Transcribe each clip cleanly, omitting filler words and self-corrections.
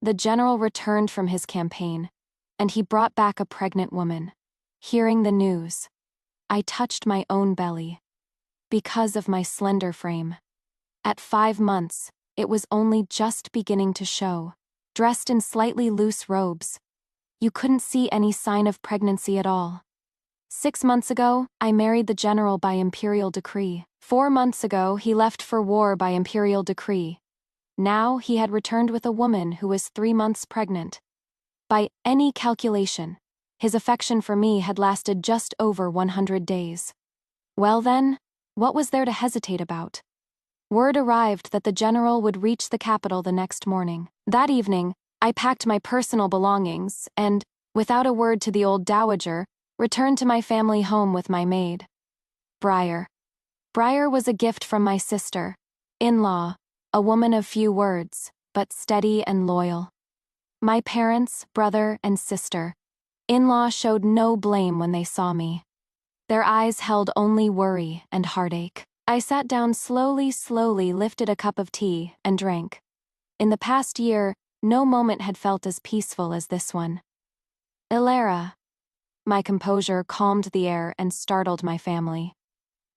The general returned from his campaign, and he brought back a pregnant woman. Hearing the news, I touched my own belly. Because of my slender frame. At 5 months, it was only just beginning to show. Dressed in slightly loose robes, you couldn't see any sign of pregnancy at all. 6 months ago, I married the general by imperial decree. 4 months ago, he left for war by imperial decree. Now he had returned with a woman who was 3 months pregnant. By any calculation, his affection for me had lasted just over 100 days. Well then, what was there to hesitate about? Word arrived that the general would reach the capital the next morning. That evening, I packed my personal belongings and, without a word to the old dowager, returned to my family home with my maid. Briar. Briar was a gift from my sister, in-law, a woman of few words, but steady and loyal. My parents, brother, and sister, in-law showed no blame when they saw me. Their eyes held only worry and heartache. I sat down slowly, lifted a cup of tea, and drank. In the past year, no moment had felt as peaceful as this one. Elara. My composure calmed the air and startled my family.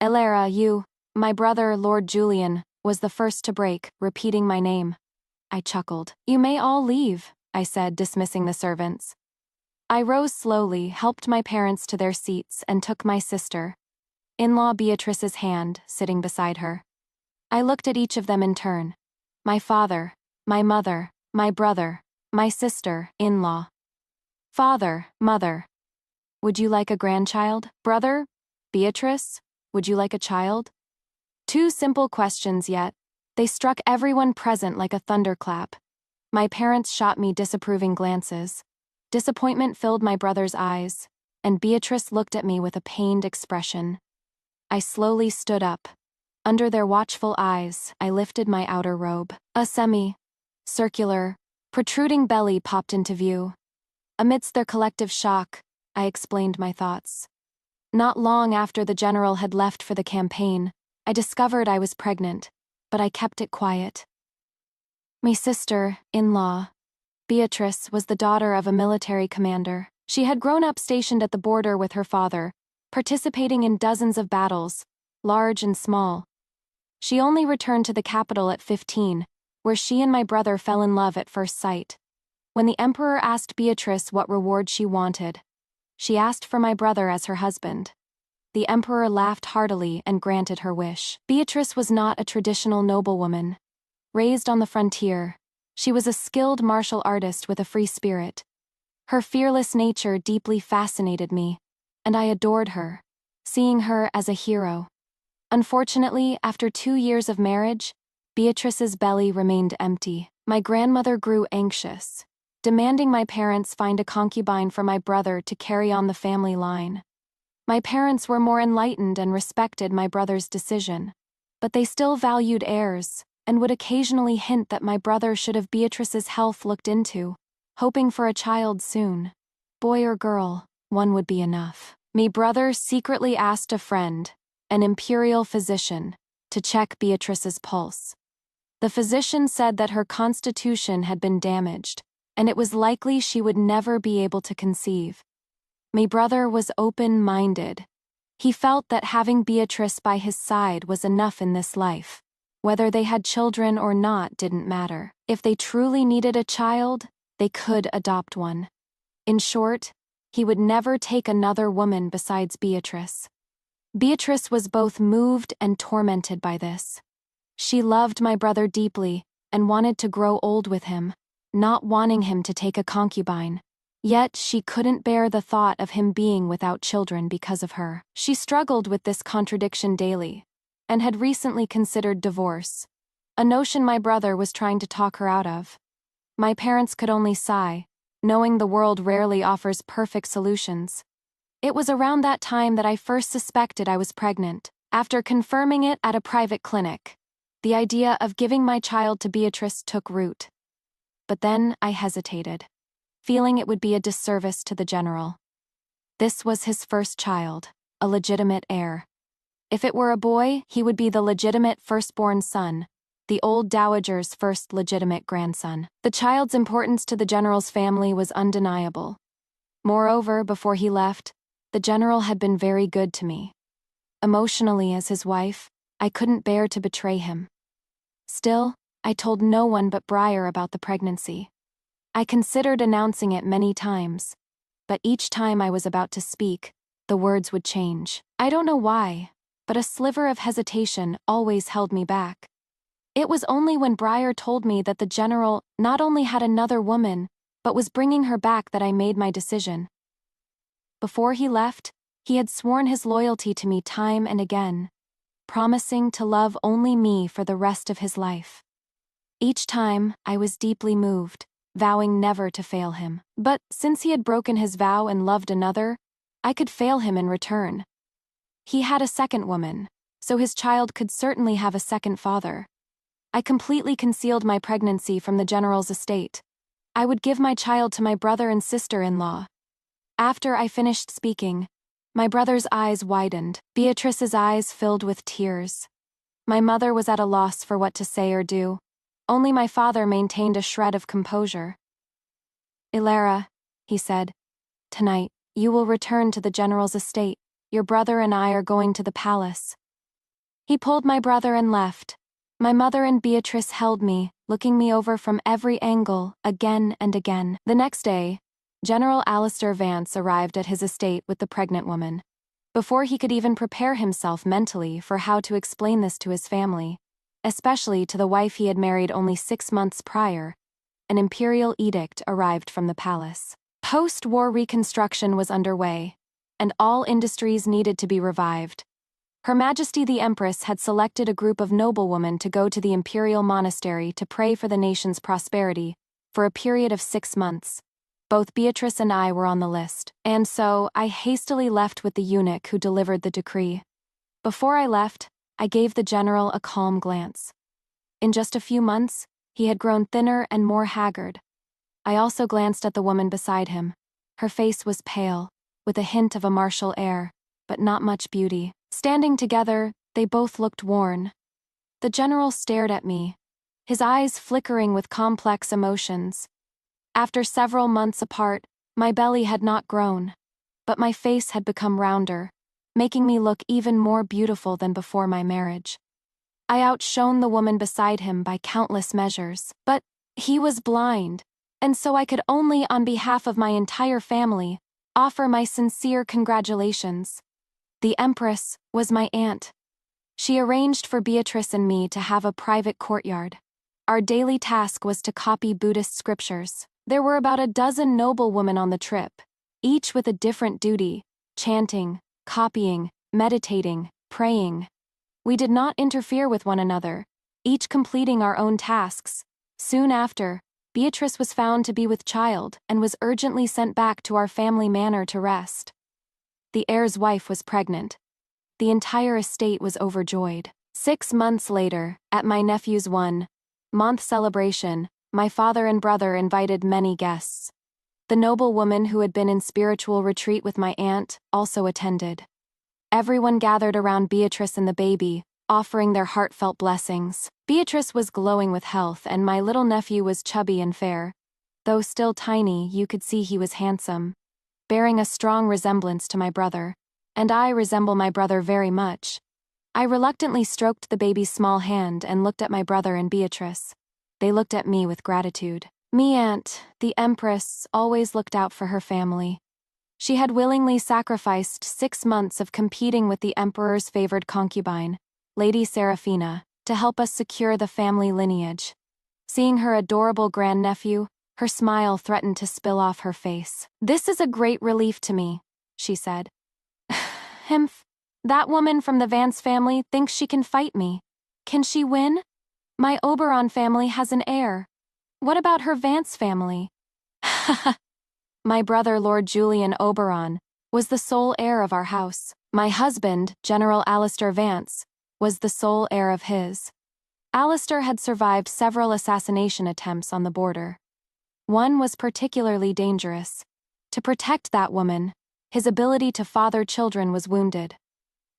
Elara, my brother, Lord Julian, was the first to break, repeating my name. I chuckled. You may all leave, I said, dismissing the servants. I rose slowly, helped my parents to their seats, and took my sister, in-law Beatrice's hand, sitting beside her. I looked at each of them in turn. My father, my mother, my brother, my sister, in-law. Father, mother. Would you like a grandchild? Brother, Beatrice, would you like a child? 2 simple questions, yet they struck everyone present like a thunderclap. My parents shot me disapproving glances. Disappointment filled my brother's eyes, and Beatrice looked at me with a pained expression. I slowly stood up. Under their watchful eyes, I lifted my outer robe. A circular, protruding belly popped into view. Amidst their collective shock, I explained my thoughts. Not long after the general had left for the campaign, I discovered I was pregnant, but I kept it quiet. My sister, in-law, Beatrice, was the daughter of a military commander. She had grown up stationed at the border with her father, participating in dozens of battles, large and small. She only returned to the capital at 15, where she and my brother fell in love at first sight. When the emperor asked Beatrice what reward she wanted, she asked for my brother as her husband. The emperor laughed heartily and granted her wish. Beatrice was not a traditional noblewoman. Raised on the frontier, she was a skilled martial artist with a free spirit. Her fearless nature deeply fascinated me, and I adored her, seeing her as a hero. Unfortunately, after 2 years of marriage, Beatrice's belly remained empty. My grandmother grew anxious, demanding my parents find a concubine for my brother to carry on the family line. My parents were more enlightened and respected my brother's decision, but they still valued heirs and would occasionally hint that my brother should have Beatrice's health looked into, hoping for a child soon. Boy or girl, one would be enough. Me brother secretly asked a friend, an imperial physician, to check Beatrice's pulse. The physician said that her constitution had been damaged, and it was likely she would never be able to conceive. My brother was open-minded. He felt that having Beatrice by his side was enough in this life. Whether they had children or not didn't matter. If they truly needed a child, they could adopt one. In short, he would never take another woman besides Beatrice. Beatrice was both moved and tormented by this. She loved my brother deeply and wanted to grow old with him, not wanting him to take a concubine. Yet she couldn't bear the thought of him being without children because of her. She struggled with this contradiction daily, and had recently considered divorce, a notion my brother was trying to talk her out of. My parents could only sigh, knowing the world rarely offers perfect solutions. It was around that time that I first suspected I was pregnant. After confirming it at a private clinic, the idea of giving my child to Beatrice took root. But then I hesitated, feeling it would be a disservice to the general. This was his first child, a legitimate heir. If it were a boy, he would be the legitimate firstborn son, the old dowager's first legitimate grandson. The child's importance to the general's family was undeniable. Moreover, before he left, the general had been very good to me. Emotionally, as his wife, I couldn't bear to betray him. Still, I told no one but Briar about the pregnancy. I considered announcing it many times, but each time I was about to speak, the words would change. I don't know why, but a sliver of hesitation always held me back. It was only when Briar told me that the general not only had another woman, but was bringing her back that I made my decision. Before he left, he had sworn his loyalty to me time and again, promising to love only me for the rest of his life. Each time, I was deeply moved, vowing never to fail him. But since he had broken his vow and loved another, I could fail him in return. He had a second woman, so his child could certainly have a second father. I completely concealed my pregnancy from the general's estate. I would give my child to my brother and sister-in-law. After I finished speaking, my brother's eyes widened. Beatrice's eyes filled with tears. My mother was at a loss for what to say or do. Only my father maintained a shred of composure. "Ilara," he said, "tonight, you will return to the general's estate. Your brother and I are going to the palace." He pulled my brother and left. My mother and Beatrice held me, looking me over from every angle, again and again. The next day, General Alistair Vance arrived at his estate with the pregnant woman. Before he could even prepare himself mentally for how to explain this to his family, especially to the wife he had married only 6 months prior, an imperial edict arrived from the palace. Post-war reconstruction was underway, and all industries needed to be revived. Her Majesty the Empress had selected a group of noblewomen to go to the imperial monastery to pray for the nation's prosperity for a period of 6 months. Both Beatrice and I were on the list, and so I hastily left with the eunuch who delivered the decree. Before I left, I gave the general a calm glance. In just a few months, he had grown thinner and more haggard. I also glanced at the woman beside him. Her face was pale, with a hint of a martial air, but not much beauty. Standing together, they both looked worn. The general stared at me, his eyes flickering with complex emotions. After several months apart, my belly had not grown, but my face had become rounder, making me look even more beautiful than before my marriage. I outshone the woman beside him by countless measures, but he was blind, and so I could only, on behalf of my entire family, offer my sincere congratulations. The Empress was my aunt. She arranged for Beatrice and me to have a private courtyard. Our daily task was to copy Buddhist scriptures. There were about a dozen noblewomen on the trip, each with a different duty: chanting, copying, meditating, praying. We did not interfere with one another, each completing our own tasks. Soon after, Beatrice was found to be with child and was urgently sent back to our family manor to rest. The heir's wife was pregnant. The entire estate was overjoyed. 6 months later, at my nephew's 1-month celebration, my father and brother invited many guests. The noblewoman who had been in spiritual retreat with my aunt also attended. Everyone gathered around Beatrice and the baby, offering their heartfelt blessings. Beatrice was glowing with health, and my little nephew was chubby and fair. Though still tiny, you could see he was handsome, bearing a strong resemblance to my brother, and I resemble my brother very much. I reluctantly stroked the baby's small hand and looked at my brother and Beatrice. They looked at me with gratitude. Me aunt, the Empress, always looked out for her family. She had willingly sacrificed 6 months of competing with the Emperor's favored concubine, Lady Seraphina, to help us secure the family lineage. Seeing her adorable grandnephew, her smile threatened to spill off her face. "This is a great relief to me," she said. "Himph, that woman from the Vance family thinks she can fight me. Can she win? My Oberon family has an heir. What about her Vance family?" My brother, Lord Julian Oberon, was the sole heir of our house. My husband, General Alistair Vance, was the sole heir of his. Alistair had survived several assassination attempts on the border. One was particularly dangerous. To protect that woman, his ability to father children was wounded.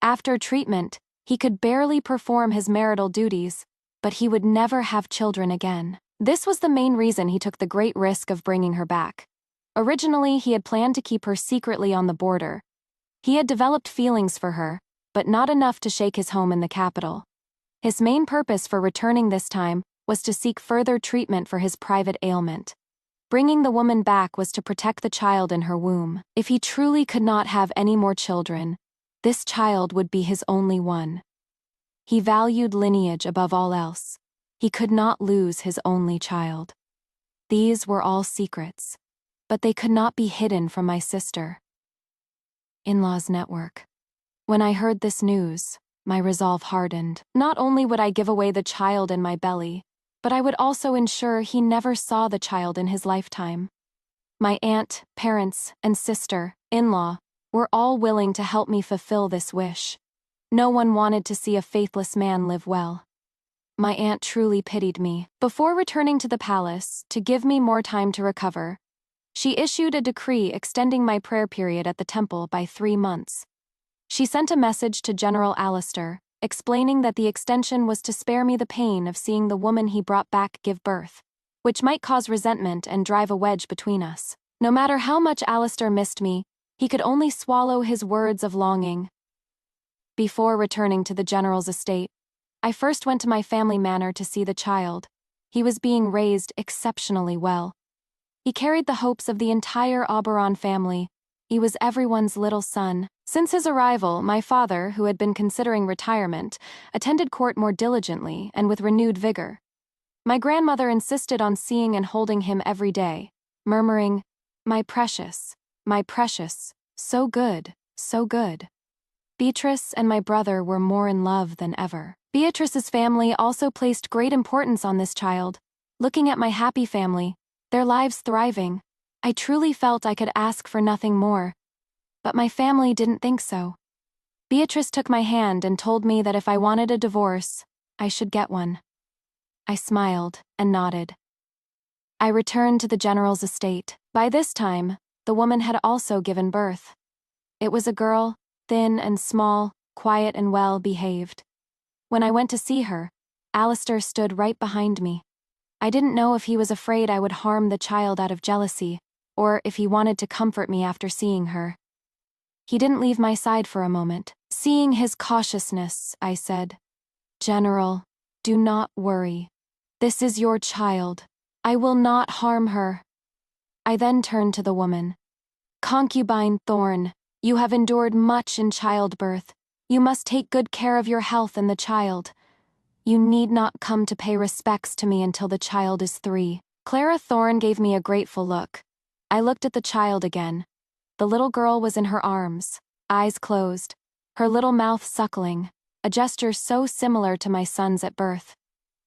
After treatment, he could barely perform his marital duties, but he would never have children again. This was the main reason he took the great risk of bringing her back. Originally, he had planned to keep her secretly on the border. He had developed feelings for her, but not enough to shake his home in the capital. His main purpose for returning this time was to seek further treatment for his private ailment. Bringing the woman back was to protect the child in her womb. If he truly could not have any more children, this child would be his only one. He valued lineage above all else. He could not lose his only child. These were all secrets, but they could not be hidden from my sister. In-laws network. When I heard this news, my resolve hardened. Not only would I give away the child in my belly, but I would also ensure he never saw the child in his lifetime. My aunt, parents, and sister, in-law, were all willing to help me fulfill this wish. No one wanted to see a faithless man live well. My aunt truly pitied me. Before returning to the palace, to give me more time to recover, she issued a decree extending my prayer period at the temple by 3 months. She sent a message to General Alistair, explaining that the extension was to spare me the pain of seeing the woman he brought back give birth, which might cause resentment and drive a wedge between us. No matter how much Alistair missed me, he could only swallow his words of longing. Before returning to the general's estate, I first went to my family manor to see the child. He was being raised exceptionally well. He carried the hopes of the entire Oberon family. He was everyone's little son. Since his arrival, my father, who had been considering retirement, attended court more diligently and with renewed vigor. My grandmother insisted on seeing and holding him every day, murmuring, my precious, so good, so good." Beatrice and my brother were more in love than ever. Beatrice's family also placed great importance on this child. Looking at my happy family, their lives thriving, I truly felt I could ask for nothing more. But my family didn't think so. Beatrice took my hand and told me that if I wanted a divorce, I should get one. I smiled and nodded. I returned to the general's estate. By this time, the woman had also given birth. It was a girl, thin and small, quiet and well-behaved. When I went to see her, Alistair stood right behind me. I didn't know if he was afraid I would harm the child out of jealousy, or if he wanted to comfort me after seeing her. He didn't leave my side for a moment. Seeing his cautiousness, I said, "General, do not worry. This is your child. I will not harm her." I then turned to the woman. "Concubine Thorn, you have endured much in childbirth. You must take good care of your health and the child. You need not come to pay respects to me until the child is 3. Clara Thorne gave me a grateful look. I looked at the child again. The little girl was in her arms, eyes closed, her little mouth suckling, a gesture so similar to my son's at birth.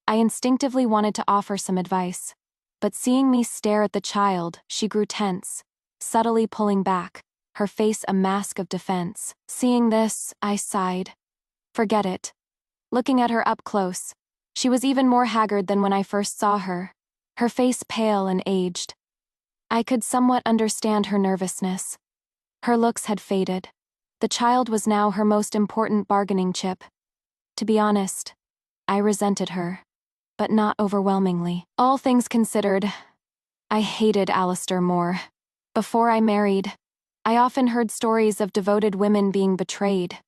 I instinctively wanted to offer some advice, but seeing me stare at the child, she grew tense, subtly pulling back, her face a mask of defense. Seeing this, I sighed. Forget it. Looking at her up close, she was even more haggard than when I first saw her, her face pale and aged. I could somewhat understand her nervousness. Her looks had faded. The child was now her most important bargaining chip. To be honest, I resented her, but not overwhelmingly. All things considered, I hated Alistair more. Before I married, I often heard stories of devoted women being betrayed.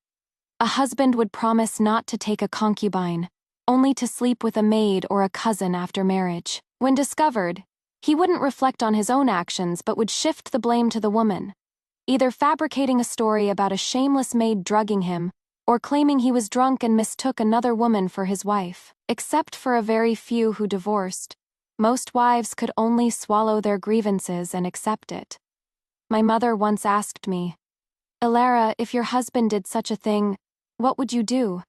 A husband would promise not to take a concubine, only to sleep with a maid or a cousin after marriage. When discovered, he wouldn't reflect on his own actions but would shift the blame to the woman, either fabricating a story about a shameless maid drugging him, or claiming he was drunk and mistook another woman for his wife. Except for a very few who divorced, most wives could only swallow their grievances and accept it. My mother once asked me, "Elara, if your husband did such a thing, what would you do?"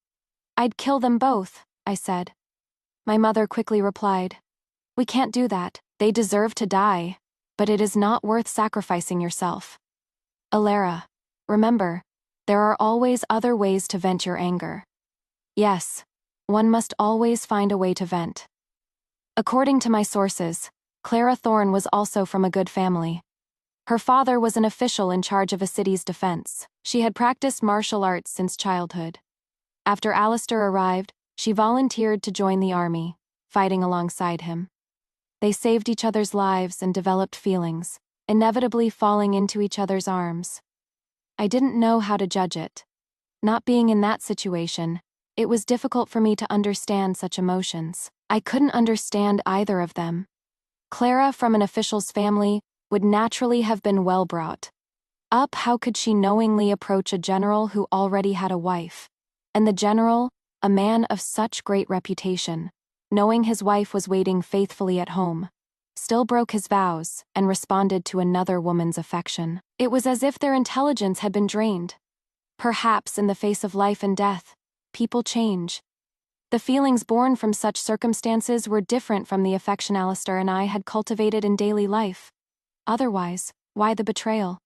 "I'd kill them both," I said. My mother quickly replied, "We can't do that. They deserve to die, but it is not worth sacrificing yourself. Elara, remember, there are always other ways to vent your anger." Yes, one must always find a way to vent. According to my sources, Clara Thorne was also from a good family. Her father was an official in charge of a city's defense. She had practiced martial arts since childhood. After Alistair arrived, She volunteered to join the army, fighting alongside him. They saved each other's lives and developed feelings, inevitably falling into each other's arms. I didn't know how to judge it. Not being in that situation, it was difficult for me to understand such emotions. I couldn't understand either of them. Clara, from an official's family, would naturally have been well brought up. How could she knowingly approach a general who already had a wife? And the general, a man of such great reputation, knowing his wife was waiting faithfully at home, still broke his vows and responded to another woman's affection. It was as if their intelligence had been drained. Perhaps in the face of life and death, people change. The feelings born from such circumstances were different from the affection Alistair and I had cultivated in daily life. Otherwise, why the betrayal?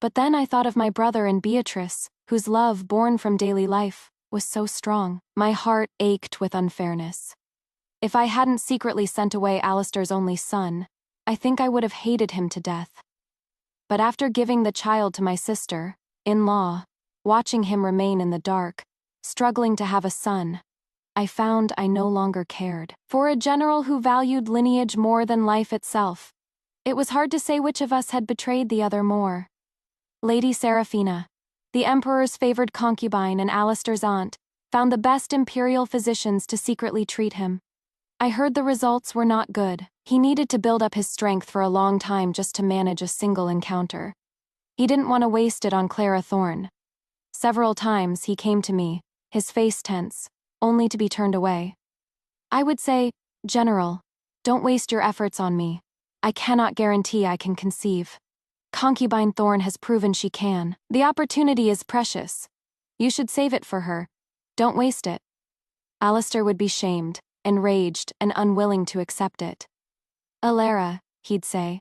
But then I thought of my brother and Beatrice, whose love born from daily life was so strong. My heart ached with unfairness. If I hadn't secretly sent away Alistair's only son, I think I would have hated him to death. But after giving the child to my sister-in-law, watching him remain in the dark, struggling to have a son, I found I no longer cared for a general who valued lineage more than life itself. It was hard to say which of us had betrayed the other more. Lady Seraphina, the emperor's favored concubine and Alistair's aunt, found the best imperial physicians to secretly treat him. I heard the results were not good. He needed to build up his strength for a long time just to manage a single encounter. He didn't want to waste it on Clara Thorne. Several times he came to me, his face tense, only to be turned away. I would say, "General, don't waste your efforts on me. I cannot guarantee I can conceive. Concubine Thorne has proven she can. The opportunity is precious. You should save it for her. Don't waste it." Alistair would be shamed, enraged, and unwilling to accept it. "Alara," he'd say,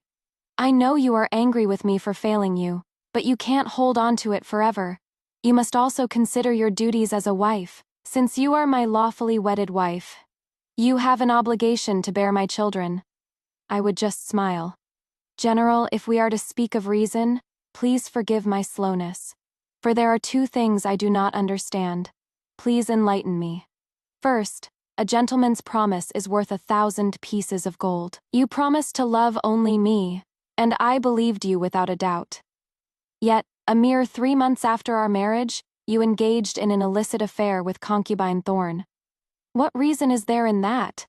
"I know you are angry with me for failing you, but you can't hold on to it forever. You must also consider your duties as a wife. Since you are my lawfully wedded wife, you have an obligation to bear my children." I would just smile. "General, if we are to speak of reason, please forgive my slowness. For there are two things I do not understand. Please enlighten me. First, a gentleman's promise is worth 1,000 pieces of gold. You promised to love only me, and I believed you without a doubt. Yet, a mere 3 months after our marriage, you engaged in an illicit affair with concubine Thorne. What reason is there in that?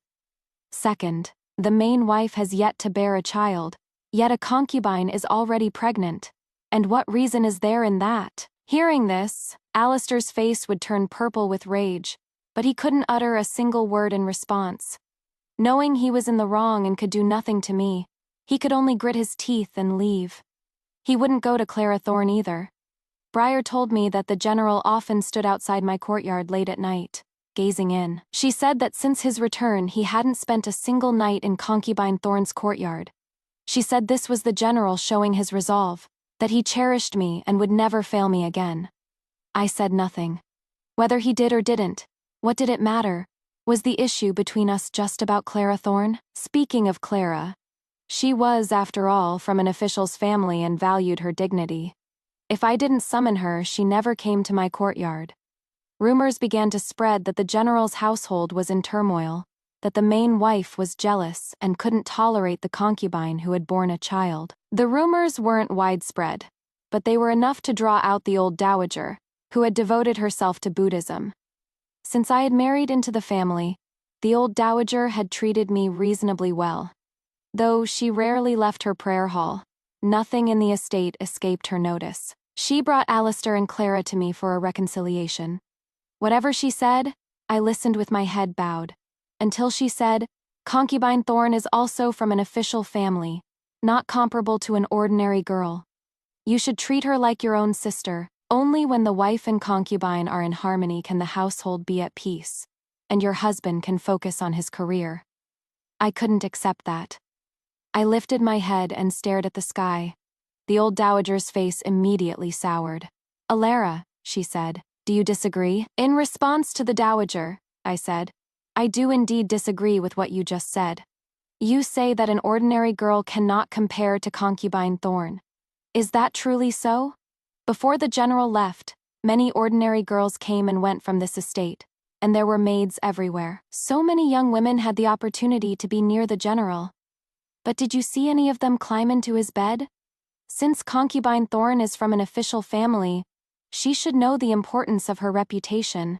Second, the main wife has yet to bear a child, yet a concubine is already pregnant. And what reason is there in that?" Hearing this, Alistair's face would turn purple with rage, but he couldn't utter a single word in response. Knowing he was in the wrong and could do nothing to me, he could only grit his teeth and leave. He wouldn't go to Clara Thorne either. Briar told me that the general often stood outside my courtyard late at night, gazing in. She said that since his return he hadn't spent a single night in concubine Thorne's courtyard. She said this was the general showing his resolve, that he cherished me and would never fail me again. I said nothing. Whether he did or didn't, what did it matter? Was the issue between us just about Clara Thorne? Speaking of Clara, she was, after all, from an official's family and valued her dignity. If I didn't summon her, she never came to my courtyard. Rumors began to spread that the general's household was in turmoil, that the main wife was jealous and couldn't tolerate the concubine who had borne a child. The rumors weren't widespread, but they were enough to draw out the old dowager, who had devoted herself to Buddhism. Since I had married into the family, the old dowager had treated me reasonably well. Though she rarely left her prayer hall, nothing in the estate escaped her notice. She brought Alistair and Clara to me for a reconciliation. Whatever she said, I listened with my head bowed, until she said, "Concubine Thorne is also from an official family, not comparable to an ordinary girl. You should treat her like your own sister. Only when the wife and concubine are in harmony can the household be at peace, and your husband can focus on his career." I couldn't accept that. I lifted my head and stared at the sky. The old dowager's face immediately soured. "Alara," she said, "do you disagree?" In response to the dowager, I said, "I do indeed disagree with what you just said. You say that an ordinary girl cannot compare to concubine Thorne. Is that truly so? Before the general left, many ordinary girls came and went from this estate, and there were maids everywhere. So many young women had the opportunity to be near the general. But did you see any of them climb into his bed? Since concubine Thorn is from an official family, she should know the importance of her reputation.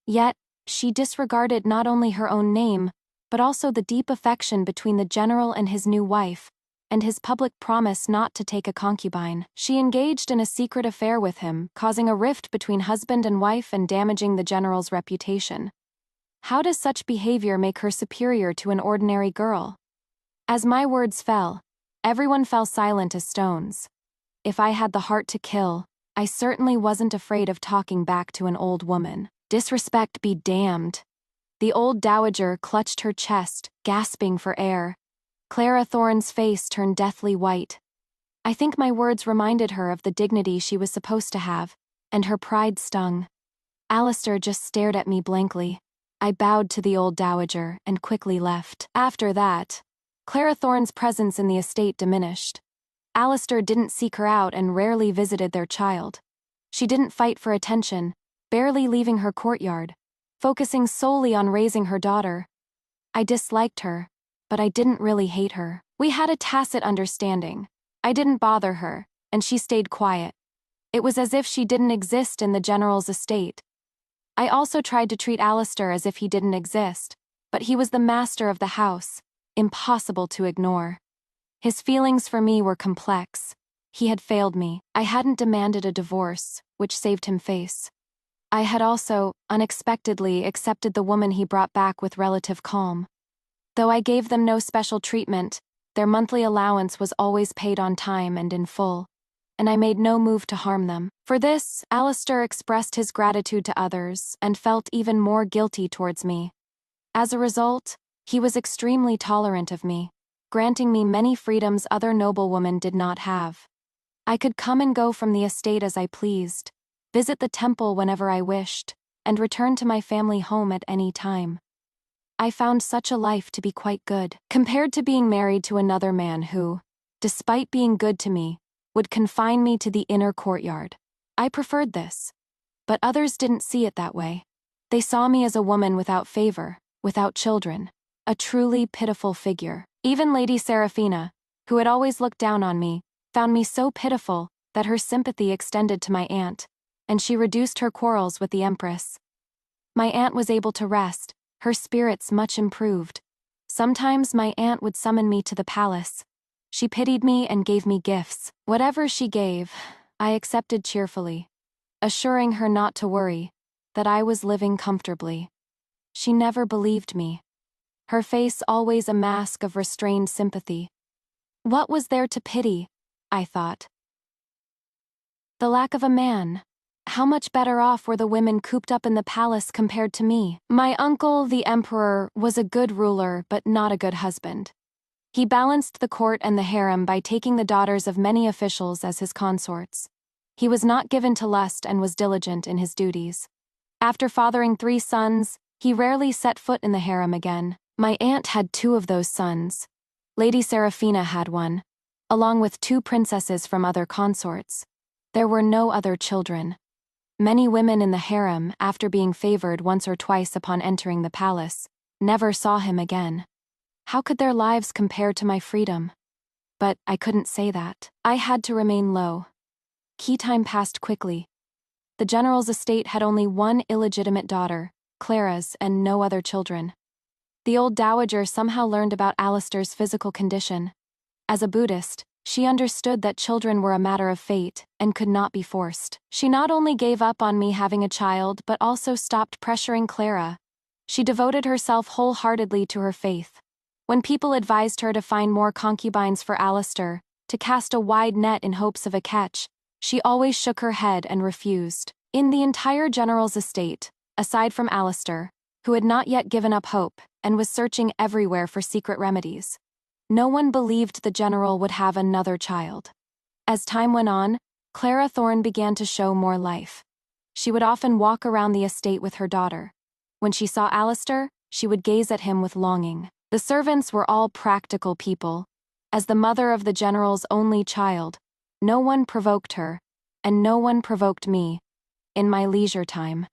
Yet, she disregarded not only her own name, but also the deep affection between the general and his new wife, and his public promise not to take a concubine. She engaged in a secret affair with him, causing a rift between husband and wife and damaging the general's reputation. How does such behavior make her superior to an ordinary girl? As my words fell, everyone fell silent as stones. If I had the heart to kill, I certainly wasn't afraid of talking back to an old woman. Disrespect be damned. The old dowager clutched her chest, gasping for air. Clara Thorne's face turned deathly white. I think my words reminded her of the dignity she was supposed to have, and her pride stung. Alistair just stared at me blankly. I bowed to the old dowager and quickly left. After that, Clara Thorne's presence in the estate diminished. Alistair didn't seek her out and rarely visited their child. She didn't fight for attention, barely leaving her courtyard, focusing solely on raising her daughter. I disliked her, but I didn't really hate her. We had a tacit understanding. I didn't bother her, and she stayed quiet. It was as if she didn't exist in the general's estate. I also tried to treat Alistair as if he didn't exist, but he was the master of the house, impossible to ignore. His feelings for me were complex. He had failed me. I hadn't demanded a divorce, which saved him face. I had also, unexpectedly, accepted the woman he brought back with relative calm. Though I gave them no special treatment, their monthly allowance was always paid on time and in full, and I made no move to harm them. For this, Alistair expressed his gratitude to others and felt even more guilty towards me. As a result, he was extremely tolerant of me, granting me many freedoms other noblewomen did not have. I could come and go from the estate as I pleased, visit the temple whenever I wished, and return to my family home at any time. I found such a life to be quite good, compared to being married to another man who, despite being good to me, would confine me to the inner courtyard. I preferred this. But others didn't see it that way. They saw me as a woman without favor, without children, a truly pitiful figure. Even Lady Seraphina, who had always looked down on me, found me so pitiful that her sympathy extended to my aunt, and she reduced her quarrels with the Empress. My aunt was able to rest, her spirits much improved. Sometimes my aunt would summon me to the palace. She pitied me and gave me gifts. Whatever she gave, I accepted cheerfully, assuring her not to worry, that I was living comfortably. She never believed me. Her face always a mask of restrained sympathy. What was there to pity? I thought. The lack of a man. How much better off were the women cooped up in the palace compared to me? My uncle, the emperor, was a good ruler but not a good husband. He balanced the court and the harem by taking the daughters of many officials as his consorts. He was not given to lust and was diligent in his duties. After fathering 3 sons, he rarely set foot in the harem again. My aunt had 2 of those sons. Lady Seraphina had one, along with 2 princesses from other consorts. There were no other children. Many women in the harem, after being favored once or twice upon entering the palace, never saw him again. How could their lives compare to my freedom? But I couldn't say that. I had to remain low. Key time passed quickly. The general's estate had only 1 illegitimate daughter, Clara's, and no other children. The old dowager somehow learned about Alistair's physical condition. As a Buddhist, she understood that children were a matter of fate and could not be forced. She not only gave up on me having a child but also stopped pressuring Clara. She devoted herself wholeheartedly to her faith. When people advised her to find more concubines for Alistair, to cast a wide net in hopes of a catch, she always shook her head and refused. In the entire general's estate, aside from Alistair, who had not yet given up hope and was searching everywhere for secret remedies, no one believed the general would have another child. As time went on, Clara Thorne began to show more life. She would often walk around the estate with her daughter. When she saw Alistair, she would gaze at him with longing. The servants were all practical people. As the mother of the general's only child, no one provoked her, and no one provoked me, in my leisure time.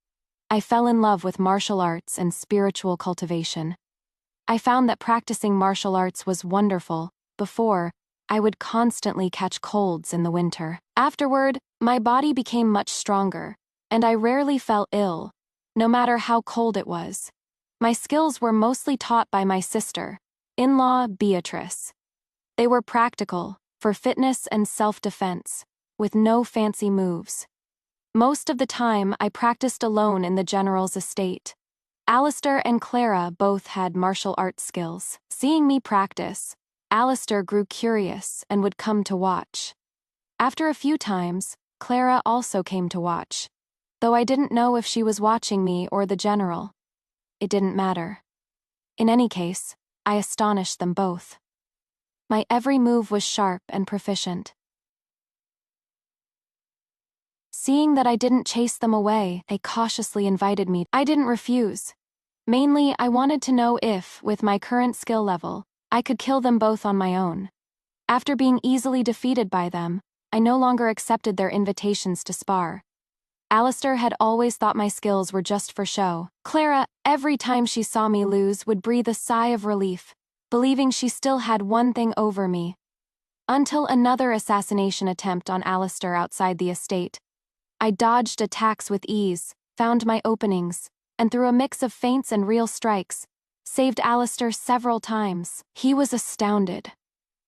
I fell in love with martial arts and spiritual cultivation. I found that practicing martial arts was wonderful. Before, I would constantly catch colds in the winter. Afterward, my body became much stronger, and I rarely fell ill, no matter how cold it was. My skills were mostly taught by my sister-in-law, Beatrice. They were practical, for fitness and self-defense, with no fancy moves. Most of the time, I practiced alone in the general's estate. Alistair and Clara both had martial arts skills. Seeing me practice, Alistair grew curious and would come to watch. After a few times, Clara also came to watch, though I didn't know if she was watching me or the general. It didn't matter. In any case, I astonished them both. My every move was sharp and proficient. Seeing that I didn't chase them away, they cautiously invited me. I didn't refuse. Mainly, I wanted to know if, with my current skill level, I could kill them both on my own. After being easily defeated by them, I no longer accepted their invitations to spar. Alistair had always thought my skills were just for show. Clara, every time she saw me lose, would breathe a sigh of relief, believing she still had one thing over me. Until another assassination attempt on Alistair outside the estate. I dodged attacks with ease, found my openings, and through a mix of feints and real strikes, saved Alistair several times. He was astounded.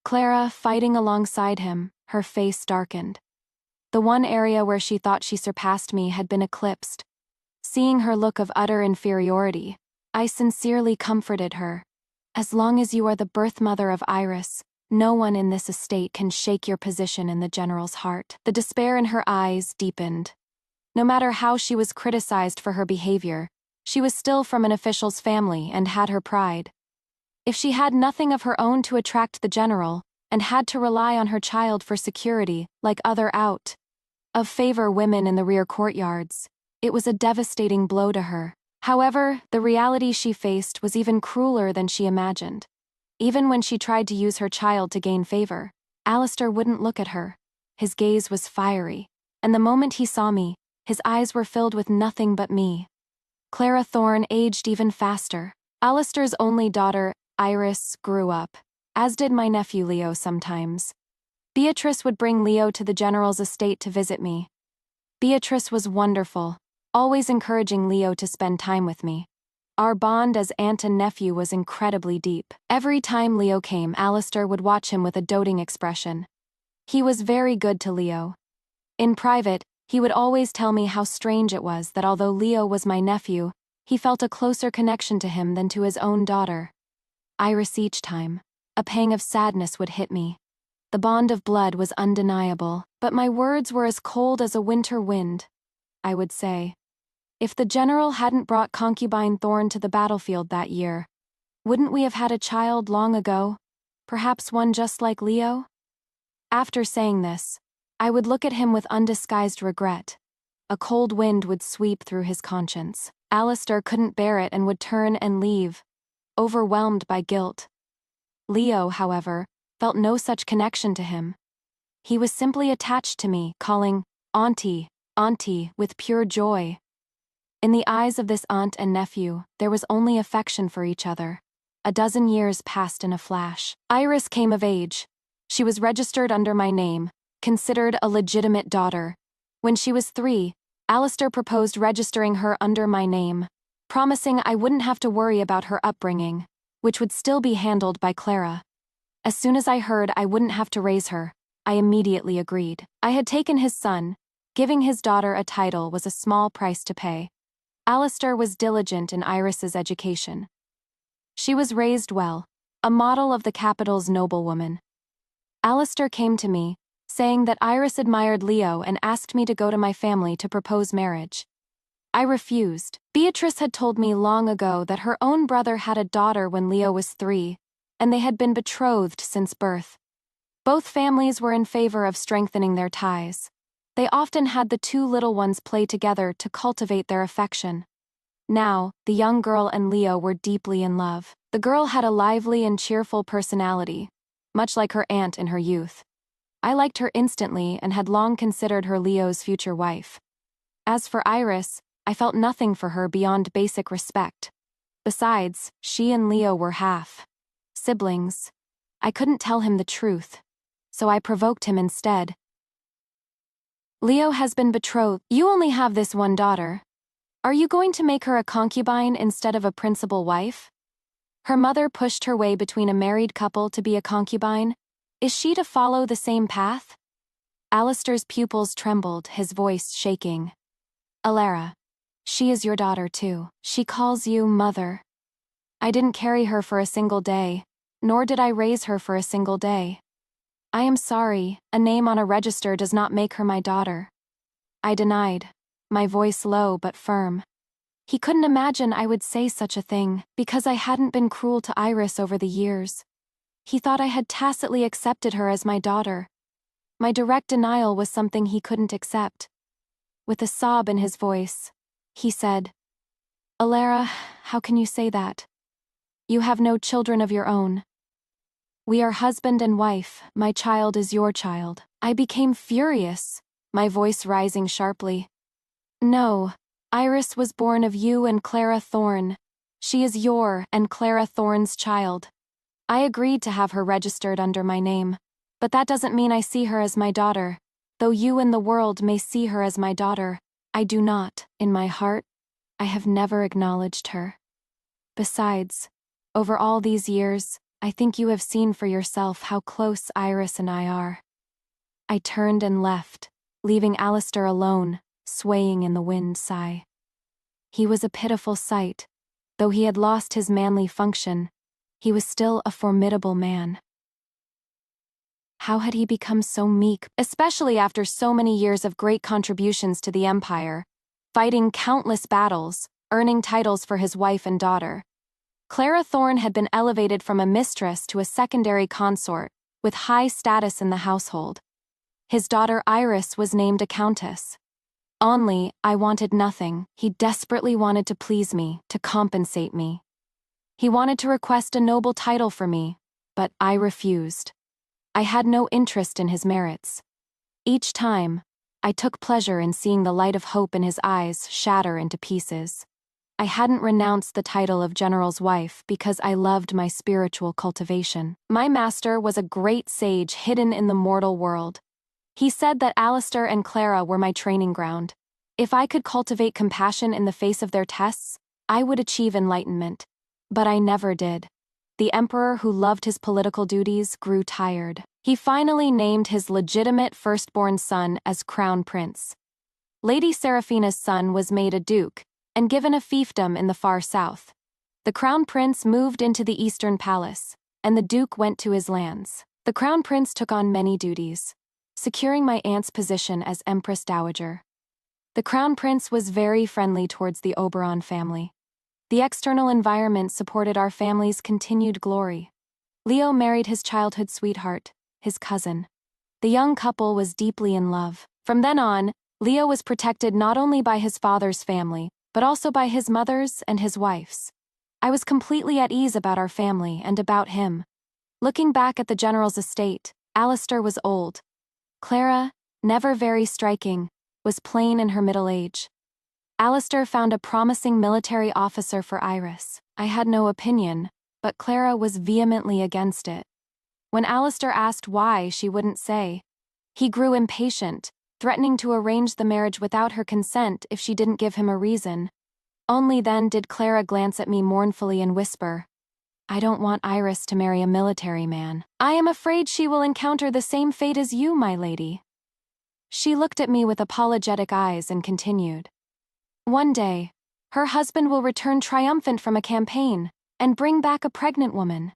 Clara, fighting alongside him, her face darkened. The one area where she thought she surpassed me had been eclipsed. Seeing her look of utter inferiority, I sincerely comforted her. As long as you are the birth mother of Iris, no one in this estate can shake your position in the general's heart. The despair in her eyes deepened. No matter how she was criticized for her behavior, she was still from an official's family and had her pride. If she had nothing of her own to attract the general, and had to rely on her child for security, like other out-of-favor women in the rear courtyards, it was a devastating blow to her. However, the reality she faced was even crueler than she imagined. Even when she tried to use her child to gain favor, Alistair wouldn't look at her. His gaze was fiery, and the moment he saw me, his eyes were filled with nothing but me. Clara Thorne aged even faster. Alistair's only daughter, Iris, grew up, as did my nephew Leo sometimes. Beatrice would bring Leo to the general's estate to visit me. Beatrice was wonderful, always encouraging Leo to spend time with me. Our bond as aunt and nephew was incredibly deep. Every time Leo came, Alistair would watch him with a doting expression. He was very good to Leo. In private, he would always tell me how strange it was that although Leo was my nephew, he felt a closer connection to him than to his own daughter. Iris, each time, a pang of sadness would hit me. The bond of blood was undeniable, but my words were as cold as a winter wind. I would say, if the general hadn't brought concubine Thorne to the battlefield that year, wouldn't we have had a child long ago? Perhaps one just like Leo? After saying this, I would look at him with undisguised regret. A cold wind would sweep through his conscience. Alistair couldn't bear it and would turn and leave, overwhelmed by guilt. Leo, however, felt no such connection to him. He was simply attached to me, calling, "Auntie, Auntie," with pure joy. In the eyes of this aunt and nephew, there was only affection for each other. A dozen years passed in a flash. Iris came of age. She was registered under my name, considered a legitimate daughter. When she was 3, Alistair proposed registering her under my name, promising I wouldn't have to worry about her upbringing, which would still be handled by Clara. As soon as I heard I wouldn't have to raise her, I immediately agreed. I had taken his son. Giving his daughter a title was a small price to pay. Alistair was diligent in Iris's education. She was raised well, a model of the capital's noblewoman. Alistair came to me, saying that Iris admired Leo and asked me to go to my family to propose marriage. I refused. Beatrice had told me long ago that her own brother had a daughter when Leo was 3, and they had been betrothed since birth. Both families were in favor of strengthening their ties. They often had the two little ones play together to cultivate their affection. Now, the young girl and Leo were deeply in love. The girl had a lively and cheerful personality, much like her aunt in her youth. I liked her instantly and had long considered her Leo's future wife. As for Iris, I felt nothing for her beyond basic respect. Besides, she and Leo were half siblings. I couldn't tell him the truth, so I provoked him instead. Leo has been betrothed. You only have this one daughter. Are you going to make her a concubine instead of a principal wife? Her mother pushed her way between a married couple to be a concubine. Is she to follow the same path? Alistair's pupils trembled, his voice shaking. Alara, she is your daughter too. She calls you mother. I didn't carry her for a single day, nor did I raise her for a single day. I am sorry, a name on a register does not make her my daughter. I denied, my voice low but firm. He couldn't imagine I would say such a thing, because I hadn't been cruel to Iris over the years. He thought I had tacitly accepted her as my daughter. My direct denial was something he couldn't accept. With a sob in his voice, he said, Alara, how can you say that? You have no children of your own. We are husband and wife, my child is your child. I became furious, my voice rising sharply. No, Iris was born of you and Clara Thorne. She is your and Clara Thorne's child. I agreed to have her registered under my name, but that doesn't mean I see her as my daughter. Though you and the world may see her as my daughter, I do not. In my heart, I have never acknowledged her. Besides, over all these years, I think you have seen for yourself how close Iris and I are. I turned and left, leaving Alistair alone, swaying in the wind sigh. He was a pitiful sight. Though he had lost his manly function, he was still a formidable man. How had he become so meek, especially after so many years of great contributions to the Empire, fighting countless battles, earning titles for his wife and daughter? Clara Thorne had been elevated from a mistress to a secondary consort, with high status in the household. His daughter Iris was named a countess. Only, I wanted nothing. He desperately wanted to please me, to compensate me. He wanted to request a noble title for me, but I refused. I had no interest in his merits. Each time, I took pleasure in seeing the light of hope in his eyes shatter into pieces. I hadn't renounced the title of general's wife because I loved my spiritual cultivation. My master was a great sage hidden in the mortal world. He said that Alistair and Clara were my training ground. If I could cultivate compassion in the face of their tests, I would achieve enlightenment. But I never did. The emperor who loved his political duties grew tired. He finally named his legitimate firstborn son as crown prince. Lady Seraphina's son was made a duke, and given a fiefdom in the far south. The crown prince moved into the eastern palace, and the duke went to his lands. The crown prince took on many duties, securing my aunt's position as Empress Dowager. The crown prince was very friendly towards the Oberon family. The external environment supported our family's continued glory. Leo married his childhood sweetheart, his cousin. The young couple was deeply in love. From then on, Leo was protected not only by his father's family, but also by his mother's and his wife's. I was completely at ease about our family and about him. Looking back at the general's estate, Alistair was old. Clara, never very striking, was plain in her middle age. Alistair found a promising military officer for Iris. I had no opinion, but Clara was vehemently against it. When Alistair asked why, she wouldn't say. He grew impatient, threatening to arrange the marriage without her consent if she didn't give him a reason. Only then did Clara glance at me mournfully and whisper, I don't want Iris to marry a military man. I am afraid she will encounter the same fate as you, my lady. She looked at me with apologetic eyes and continued. One day, her husband will return triumphant from a campaign and bring back a pregnant woman.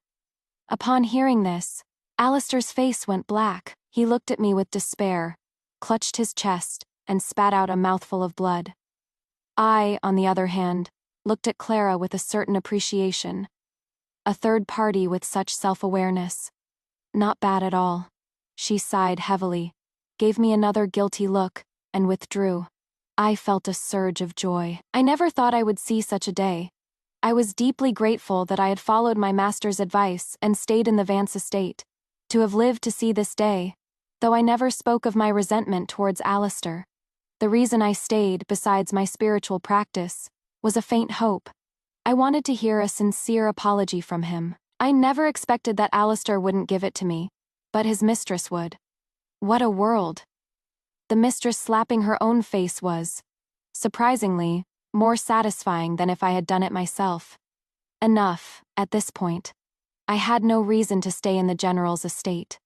Upon hearing this, Alistair's face went black. He looked at me with despair, clutched his chest, and spat out a mouthful of blood. I, on the other hand, looked at Clara with a certain appreciation. A third party with such self-awareness. Not bad at all. She sighed heavily, gave me another guilty look, and withdrew. I felt a surge of joy. I never thought I would see such a day. I was deeply grateful that I had followed my master's advice and stayed in the Vance estate. To have lived to see this day, though I never spoke of my resentment towards Alistair. The reason I stayed, besides my spiritual practice, was a faint hope. I wanted to hear a sincere apology from him. I never expected that Alistair wouldn't give it to me, but his mistress would. What a world! The mistress slapping her own face was, surprisingly, more satisfying than if I had done it myself. Enough, at this point. I had no reason to stay in the General's estate.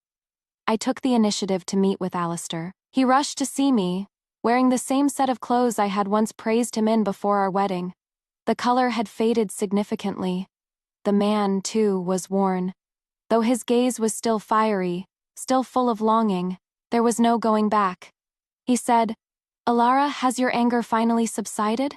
I took the initiative to meet with Alistair. He rushed to see me, wearing the same set of clothes I had once praised him in before our wedding. The color had faded significantly. The man, too, was worn. Though his gaze was still fiery, still full of longing, there was no going back. He said, "Alara, has your anger finally subsided?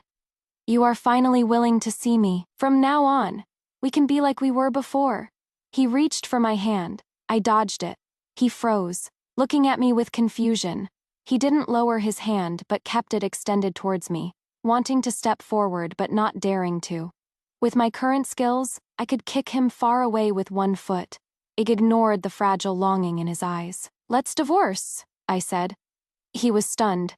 You are finally willing to see me. From now on, we can be like we were before." He reached for my hand. I dodged it. He froze, looking at me with confusion. He didn't lower his hand but kept it extended towards me, wanting to step forward but not daring to. With my current skills, I could kick him far away with one foot. It ignored the fragile longing in his eyes. "Let's divorce," I said. He was stunned.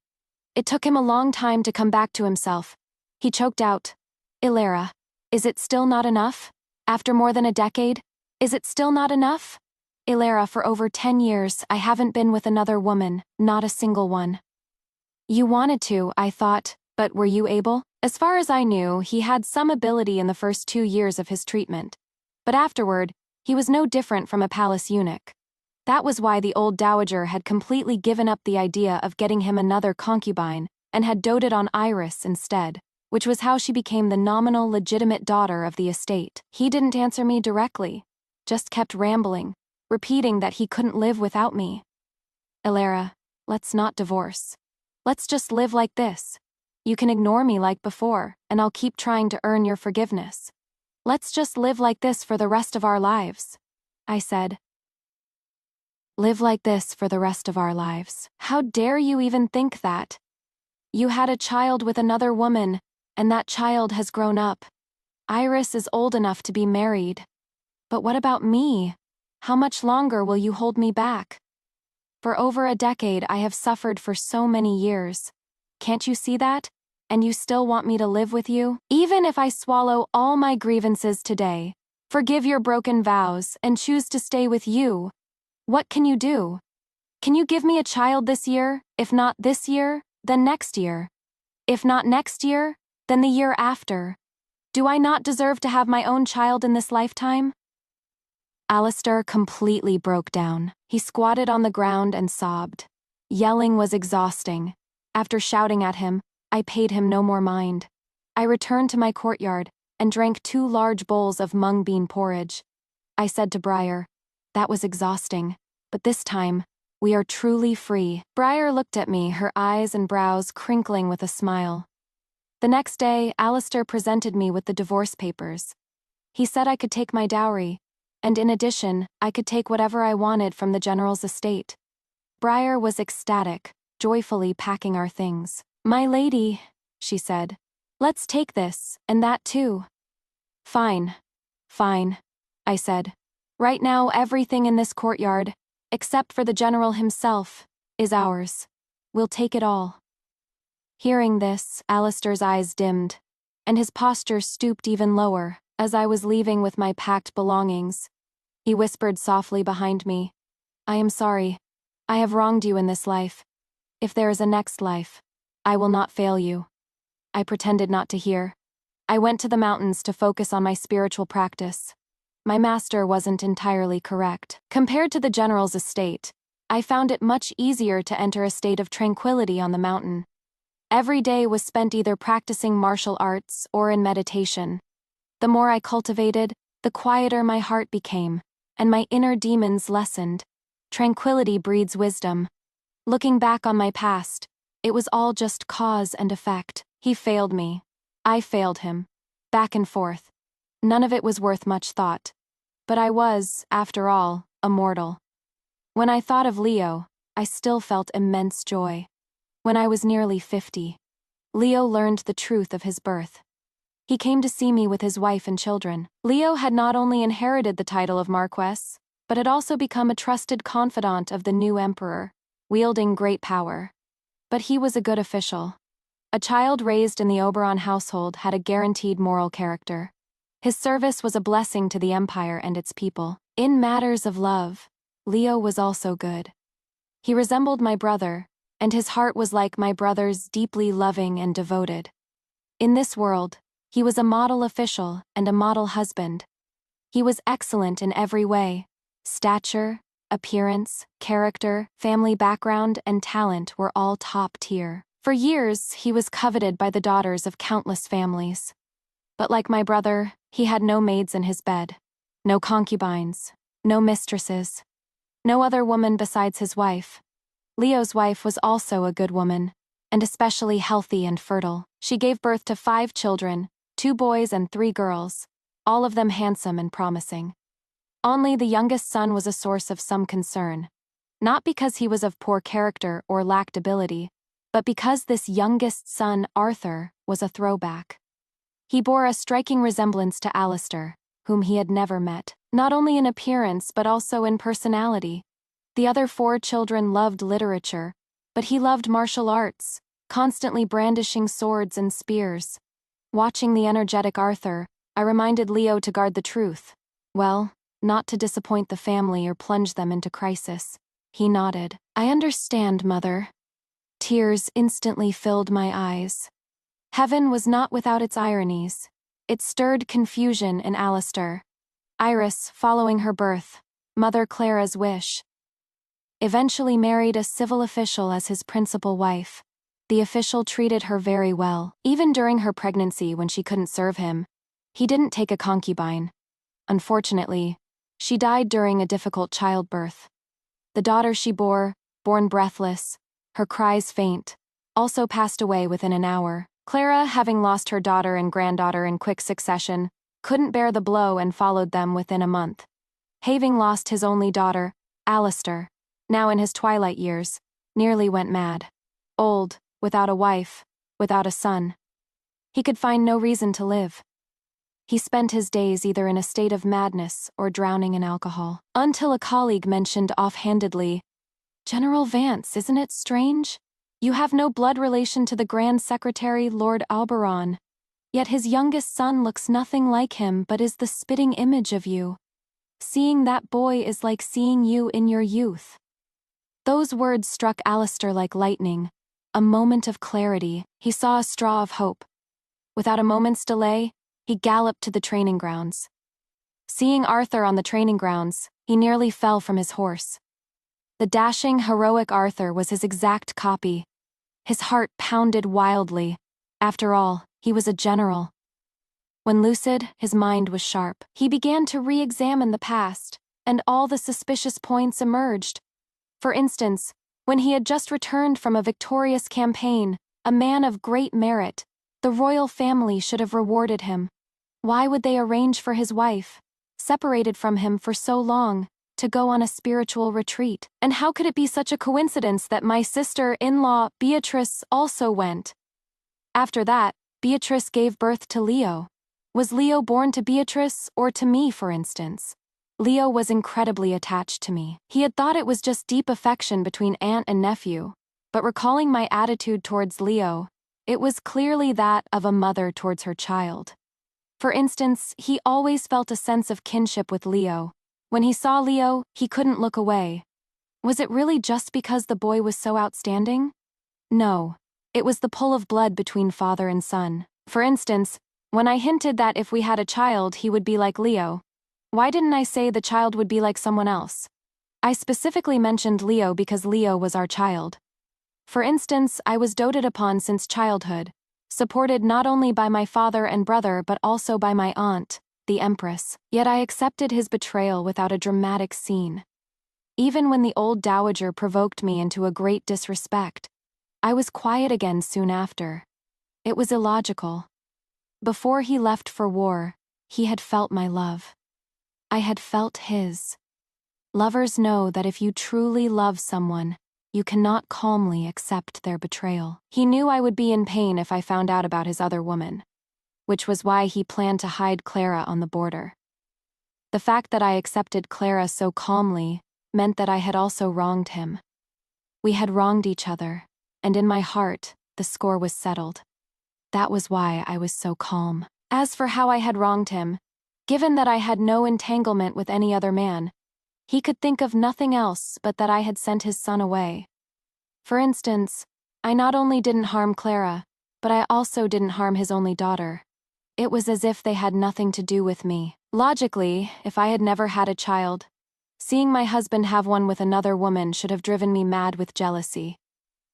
It took him a long time to come back to himself. He choked out, "Ilara, is it still not enough? After more than a decade, is it still not enough? Ilara, for over 10 years, I haven't been with another woman, not a single one." "You wanted to," I thought, "but were you able?" As far as I knew, he had some ability in the first 2 years of his treatment. But afterward, he was no different from a palace eunuch. That was why the old dowager had completely given up the idea of getting him another concubine and had doted on Iris instead, which was how she became the nominal legitimate daughter of the estate. He didn't answer me directly, just kept rambling, repeating that he couldn't live without me. "Ilara, let's not divorce. Let's just live like this. You can ignore me like before, and I'll keep trying to earn your forgiveness. Let's just live like this for the rest of our lives," I said. Live like this for the rest of our lives. How dare you even think that? You had a child with another woman, and that child has grown up. Iris is old enough to be married. But what about me? How much longer will you hold me back? For over a decade, I have suffered for so many years. Can't you see that? And you still want me to live with you? Even if I swallow all my grievances today, forgive your broken vows, and choose to stay with you, what can you do? Can you give me a child this year? If not this year, then next year. If not next year, then the year after. Do I not deserve to have my own child in this lifetime? Alistair completely broke down. He squatted on the ground and sobbed. Yelling was exhausting. After shouting at him, I paid him no more mind. I returned to my courtyard and drank 2 large bowls of mung bean porridge. I said to Briar, "That was exhausting, but this time, we are truly free." Briar looked at me, her eyes and brows crinkling with a smile. The next day, Alistair presented me with the divorce papers. He said I could take my dowry, and in addition, I could take whatever I wanted from the General's estate. Briar was ecstatic, joyfully packing our things. "My lady," she said, "let's take this, and that too." "Fine. Fine," I said. "Right now, everything in this courtyard, except for the General himself, is ours. We'll take it all." Hearing this, Alistair's eyes dimmed, and his posture stooped even lower as I was leaving with my packed belongings. He whispered softly behind me, "I am sorry. I have wronged you in this life. If there is a next life, I will not fail you." I pretended not to hear. I went to the mountains to focus on my spiritual practice. My master wasn't entirely correct. Compared to the General's estate, I found it much easier to enter a state of tranquility on the mountain. Every day was spent either practicing martial arts or in meditation. The more I cultivated, the quieter my heart became, and my inner demons lessened. Tranquility breeds wisdom. Looking back on my past, it was all just cause and effect. He failed me. I failed him. Back and forth. None of it was worth much thought. But I was, after all, a mortal. When I thought of Leo, I still felt immense joy. When I was nearly 50, Leo learned the truth of his birth. He came to see me with his wife and children. Leo had not only inherited the title of Marquess, but had also become a trusted confidant of the new emperor, wielding great power. but he was a good official. A child raised in the Oberon household had a guaranteed moral character. His service was a blessing to the empire and its people. In matters of love, Leo was also good. He resembled my brother, and his heart was like my brother's, deeply loving and devoted. In this world, he was a model official and a model husband. He was excellent in every way. Stature, appearance, character, family background, and talent were all top tier. For years, he was coveted by the daughters of countless families. But like my brother, he had no maids in his bed. No concubines. No mistresses. No other woman besides his wife. Leo's wife was also a good woman, and especially healthy and fertile. She gave birth to 5 children, 2 boys and 3 girls, all of them handsome and promising. Only the youngest son was a source of some concern, not because he was of poor character or lacked ability, but because this youngest son, Arthur, was a throwback. He bore a striking resemblance to Alistair, whom he had never met, not only in appearance but also in personality. The other 4 children loved literature, but he loved martial arts, constantly brandishing swords and spears. Watching the energetic Arthur, I reminded Leo to guard the truth. Well, not to disappoint the family or plunge them into crisis. He nodded. I understand, Mother. Tears instantly filled my eyes. Heaven was not without its ironies. It stirred confusion in Alistair. Iris, following her birth, Mother Clara's wish, eventually married a civil official as his principal wife. The official treated her very well, even during her pregnancy when she couldn't serve him. He didn't take a concubine. Unfortunately, she died during a difficult childbirth. The daughter she bore, born breathless, her cries faint, also passed away within an hour. Clara, having lost her daughter and granddaughter in quick succession, couldn't bear the blow and followed them within a month. Having lost his only daughter, Alistair, now in his twilight years, nearly went mad. Old, without a wife, without a son. He could find no reason to live. He spent his days either in a state of madness or drowning in alcohol. Until a colleague mentioned offhandedly, "General Vance, isn't it strange? You have no blood relation to the Grand Secretary, Lord Oberon. Yet his youngest son looks nothing like him but is the spitting image of you. Seeing that boy is like seeing you in your youth." Those words struck Alistair like lightning. A moment of clarity. He saw a straw of hope. Without a moment's delay, he galloped to the training grounds. Seeing Arthur on the training grounds, he nearly fell from his horse. The dashing, heroic Arthur was his exact copy. His heart pounded wildly. After all, he was a general. When lucid, his mind was sharp. He began to re-examine the past, and all the suspicious points emerged. For instance, when he had just returned from a victorious campaign, a man of great merit, the royal family should have rewarded him. Why would they arrange for his wife, separated from him for so long, to go on a spiritual retreat? And how could it be such a coincidence that my sister-in-law, Beatrice, also went? After that, Beatrice gave birth to Leo. Was Leo born to Beatrice or to me, for instance? Leo was incredibly attached to me. He had thought it was just deep affection between aunt and nephew, but recalling my attitude towards Leo, it was clearly that of a mother towards her child. For instance, he always felt a sense of kinship with Leo. When he saw Leo, he couldn't look away. Was it really just because the boy was so outstanding? No. It was the pull of blood between father and son. For instance, when I hinted that if we had a child he would be like Leo, why didn't I say the child would be like someone else? I specifically mentioned Leo because Leo was our child. For instance, I was doted upon since childhood, supported not only by my father and brother but also by my aunt, the Empress. Yet I accepted his betrayal without a dramatic scene. Even when the old dowager provoked me into a great disrespect, I was quiet again soon after. It was illogical. Before he left for war, he had felt my love. I had felt his. Lovers know that if you truly love someone, you cannot calmly accept their betrayal. He knew I would be in pain if I found out about his other woman, which was why he planned to hide Clara on the border. The fact that I accepted Clara so calmly meant that I had also wronged him. We had wronged each other. and in my heart, the score was settled. That was why I was so calm. As for how I had wronged him, given that I had no entanglement with any other man, he could think of nothing else but that I had sent his son away. For instance, I not only didn't harm Clara, but I also didn't harm his only daughter. It was as if they had nothing to do with me. Logically, if I had never had a child, seeing my husband have one with another woman should have driven me mad with jealousy.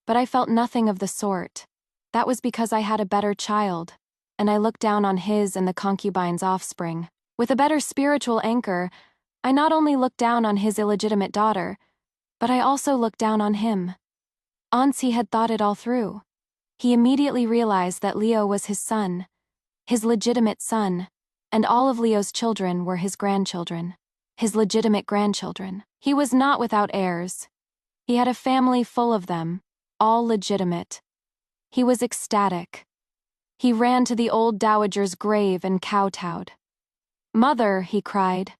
But I felt nothing of the sort. That was because I had a better child, and I looked down on his and the concubine's offspring. With a better spiritual anchor, I not only looked down on his illegitimate daughter, but I also looked down on him. Once he had thought it all through. He immediately realized that Leo was his son, his legitimate son, and all of Leo's children were his grandchildren, his legitimate grandchildren. He was not without heirs. He had a family full of them, all legitimate. He was ecstatic. He ran to the old dowager's grave and kowtowed. "Mother," he cried,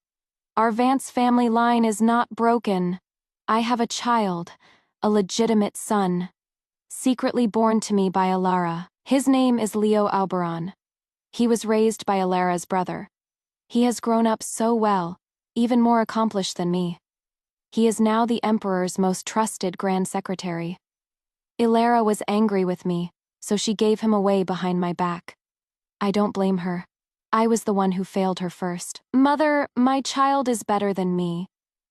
"our Vance family line is not broken. I have a child, a legitimate son, secretly born to me by Alara. His name is Leo Auberon. He was raised by Alara's brother. He has grown up so well, even more accomplished than me. He is now the Emperor's most trusted Grand Secretary. Alara was angry with me, so she gave him away behind my back. I don't blame her. I was the one who failed her first. Mother, my child is better than me.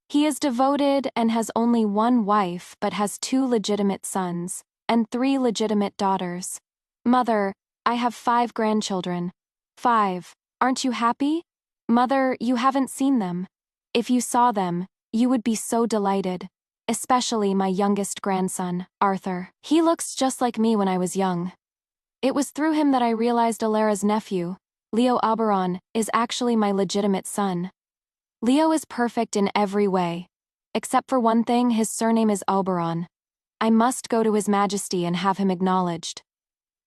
He is devoted and has only one wife but has 2 legitimate sons and 3 legitimate daughters. Mother, I have 5 grandchildren. 5. Aren't you happy? Mother, you haven't seen them. If you saw them, you would be so delighted. Especially my youngest grandson, Arthur. He looks just like me when I was young. It was through him that I realized Alara's nephew, Leo Auberon, is actually my legitimate son. Leo is perfect in every way. Except for one thing, his surname is Auberon. I must go to His Majesty and have him acknowledged.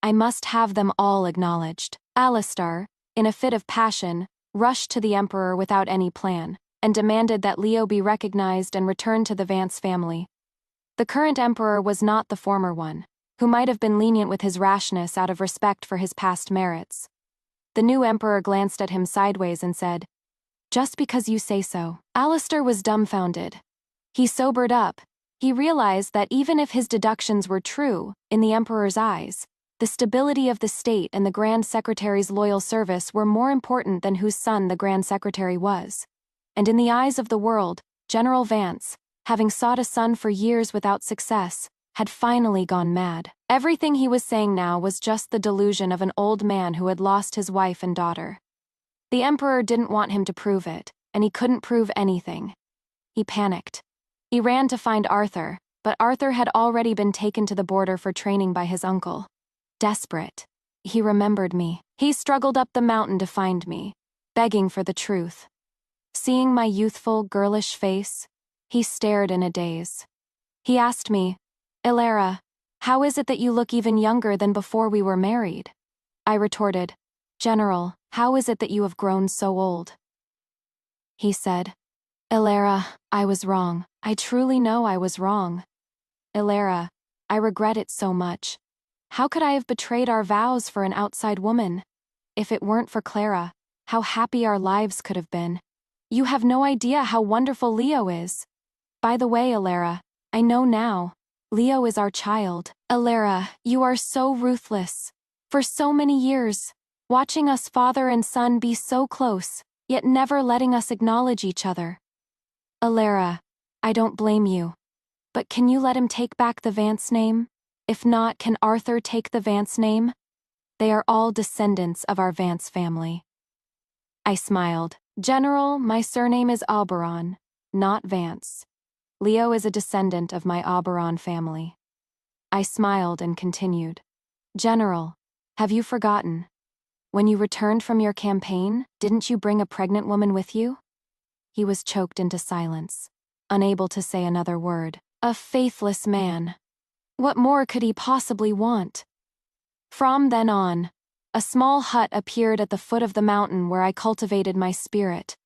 I must have them all acknowledged. Alistar, in a fit of passion, rushed to the Emperor without any plan, and demanded that Leo be recognized and returned to the Vance family. The current Emperor was not the former one, who might have been lenient with his rashness out of respect for his past merits. The new Emperor glanced at him sideways and said, "Just because you say so." Alistar was dumbfounded. He sobered up. He realized that even if his deductions were true, in the Emperor's eyes, the stability of the state and the Grand Secretary's loyal service were more important than whose son the Grand Secretary was. And in the eyes of the world, General Vance, having sought a son for years without success, had finally gone mad. Everything he was saying now was just the delusion of an old man who had lost his wife and daughter. The Emperor didn't want him to prove it, and he couldn't prove anything. He panicked. He ran to find Arthur, but Arthur had already been taken to the border for training by his uncle. Desperate, he remembered me. He struggled up the mountain to find me, begging for the truth. Seeing my youthful, girlish face, he stared in a daze. He asked me, "Alara, how is it that you look even younger than before we were married?" I retorted, "General, how is it that you have grown so old?" He said, "Alara, I was wrong. I truly know I was wrong. Alara, I regret it so much. How could I have betrayed our vows for an outside woman? If it weren't for Clara, how happy our lives could have been. You have no idea how wonderful Leo is. By the way, Alara, I know now. Leo is our child. Alara, you are so ruthless. For so many years, watching us father and son be so close, yet never letting us acknowledge each other. Alara, I don't blame you. But can you let him take back the Vance name? If not, can Arthur take the Vance name? They are all descendants of our Vance family." I smiled. "General, my surname is Auberon, not Vance. Leo is a descendant of my Auberon family." I smiled and continued. "General, have you forgotten? When you returned from your campaign, didn't you bring a pregnant woman with you?" He was choked into silence, unable to say another word. A faithless man. What more could he possibly want? From then on, a small hut appeared at the foot of the mountain where I cultivated my spirit.